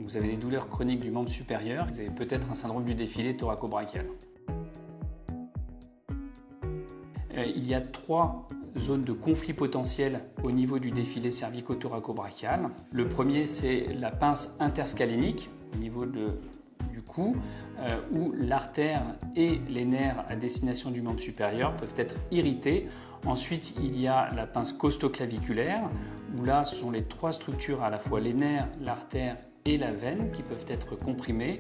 vous avez des douleurs chroniques du membre supérieur, vous avez peut-être un syndrome du défilé thoraco-brachial. Il y a 3 zones de conflit potentiel au niveau du défilé cervico-thoraco-brachial. Le premier, c'est la pince interscalénique au niveau du cou, où l'artère et les nerfs à destination du membre supérieur peuvent être irrités. Ensuite, il y a la pince costoclaviculaire, où là, ce sont les 3 structures, à la fois les nerfs, l'artère et la veine, qui peuvent être comprimées.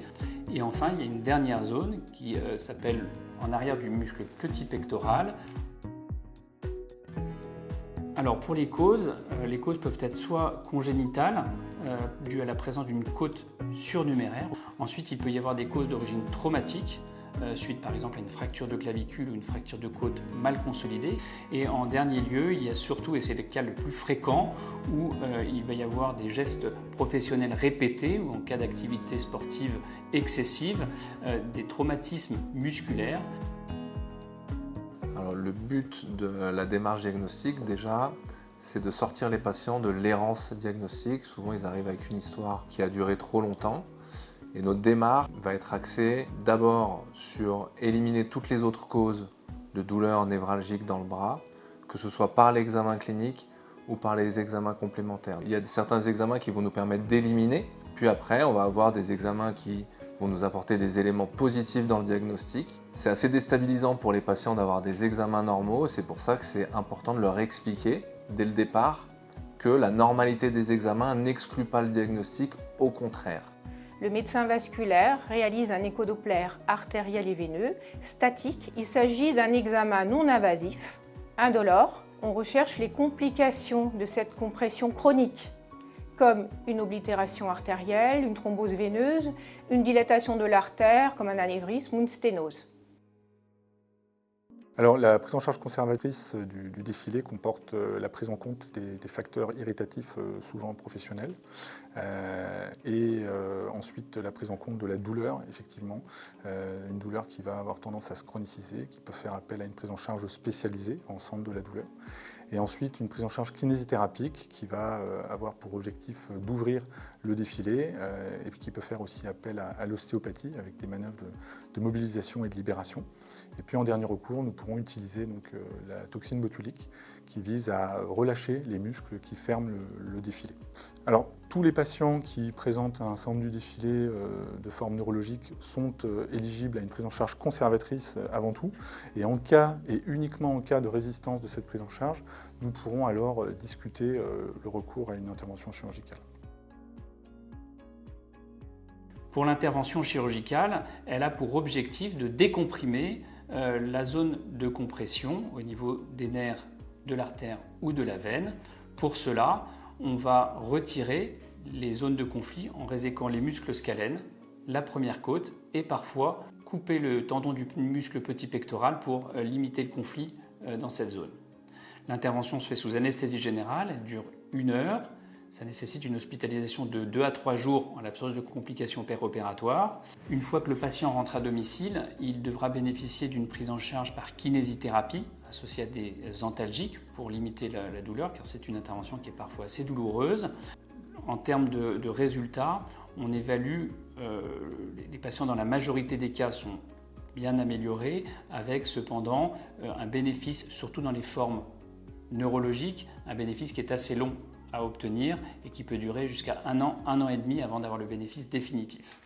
Et enfin, il y a une dernière zone qui s'appelle en arrière du muscle petit pectoral. Alors pour les causes peuvent être soit congénitales, dues à la présence d'une côte surnuméraire. Ensuite, il peut y avoir des causes d'origine traumatique, suite par exemple à une fracture de clavicule ou une fracture de côte mal consolidée. Et en dernier lieu, il y a surtout, et c'est le cas le plus fréquent, où il va y avoir des gestes professionnels répétés ou en cas d'activité sportive excessive, des traumatismes musculaires. Alors, le but de la démarche diagnostique, déjà, c'est de sortir les patients de l'errance diagnostique. Souvent, ils arrivent avec une histoire qui a duré trop longtemps. Et notre démarche va être axée d'abord sur éliminer toutes les autres causes de douleurs névralgiques dans le bras, que ce soit par l'examen clinique ou par les examens complémentaires. Il y a certains examens qui vont nous permettre d'éliminer, puis après, on va avoir des examens qui vont nous apporter des éléments positifs dans le diagnostic. C'est assez déstabilisant pour les patients d'avoir des examens normaux, c'est pour ça que c'est important de leur expliquer dès le départ que la normalité des examens n'exclut pas le diagnostic, au contraire. Le médecin vasculaire réalise un échodoppler artériel et veineux statique. Il s'agit d'un examen non invasif, indolore. On recherche les complications de cette compression chronique, comme une oblitération artérielle, une thrombose veineuse, une dilatation de l'artère, comme un anévrisme ou une sténose. Alors, la prise en charge conservatrice du défilé comporte la prise en compte des facteurs irritatifs, souvent professionnels, et ensuite la prise en compte de la douleur, effectivement, une douleur qui va avoir tendance à se chroniciser, qui peut faire appel à une prise en charge spécialisée en centre de la douleur. Et ensuite, une prise en charge kinésithérapique qui va avoir pour objectif d'ouvrir le défilé et qui peut faire aussi appel à l'ostéopathie avec des manœuvres de mobilisation et de libération. Et puis en dernier recours, nous pourrons utiliser donc, la toxine botulique qui vise à relâcher les muscles qui ferment le défilé. Alors, tous les patients qui présentent un syndrome du défilé de forme neurologique sont éligibles à une prise en charge conservatrice avant tout. Et en cas, et uniquement en cas de résistance de cette prise en charge, nous pourrons alors discuter le recours à une intervention chirurgicale. Pour l'intervention chirurgicale, elle a pour objectif de décomprimer la zone de compression au niveau des nerfs, de l'artère ou de la veine. Pour cela, on va retirer les zones de conflit en réséquant les muscles scalènes, la première côte et parfois couper le tendon du muscle petit pectoral pour limiter le conflit dans cette zone. L'intervention se fait sous anesthésie générale, elle dure 1 heure. Ça nécessite une hospitalisation de 2 à 3 jours en l'absence de complications péropératoires. Une fois que le patient rentre à domicile, il devra bénéficier d'une prise en charge par kinésithérapie associée à des antalgiques pour limiter la douleur, car c'est une intervention qui est parfois assez douloureuse. En termes de résultats, on évalue, les patients dans la majorité des cas sont bien améliorés, avec cependant un bénéfice, surtout dans les formes neurologiques, un bénéfice qui est assez long à obtenir et qui peut durer jusqu'à 1 an, 1 an et demi avant d'avoir le bénéfice définitif.